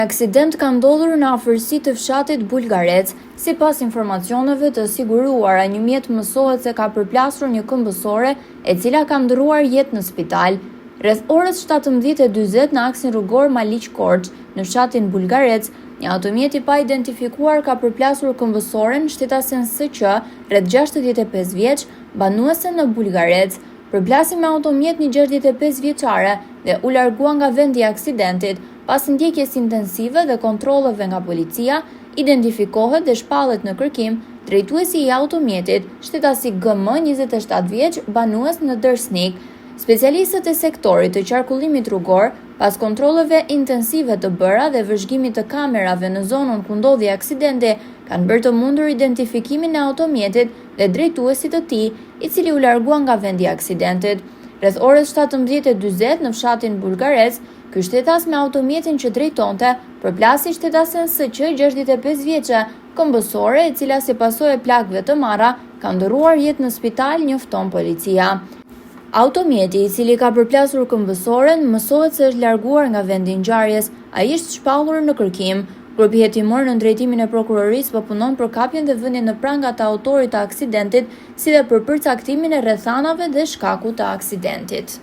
Aksident ka ndodhur në afërsi të fshatit Bulgarec. Sipas informacioneve të siguruara, një mjet mësohet se ka përplasur një këmbësore e cila ka ndëruar jetë në spital. Rreth orës 17:40 në aksin rrugor Maliq-Korç, në fshatin Bulgarec, një automjet i pa identifikuar ka përplasur këmbësoren shtetasen SQ, rreth 65 vjeç, banuese në Bulgarec. Përplasi me automjet një 65 vjeçare dhe u largua nga vendi i aksidentit. Pas ndjekjes intensive dhe kontrolleve nga policia, identifikohet dhe shpallet në kërkim drejtuesi i automjetit, shtetasi GM 27 vjeç, banues në Dërsnik. Specialistët e sektorit të qarkullimit rrugor, pas kontrolleve intensive të bëra dhe vëzhgimit të kamerave në zonën ku ndodhi aksidenti, kanë bërë të mundur identifikimin e automjetit dhe drejtuesit të tij, i cili u largua nga vendi i aksidentit. Rreth orës 17:40 në fshatin Bulgarec, ky shtetas me automjetin që drejtonte përplasi shtetasen SQ 65 vjeçe, këmbësore e cila si pasojë e plagëve të marra ka ndëruar jetë në spital, njofton policia. Automjeti, i cili ka përplasur këmbësoren, mësohet se është larguar nga vendi i ngjarjes. Ai është shpallur në kërkim. Grupi hetimor në drejtimin e prokurorisë po punon për kapjen dhe vënien në pranga të autorit të aksidentit, si dhe për përcaktimin e rrethanave dhe shkakut të aksidentit.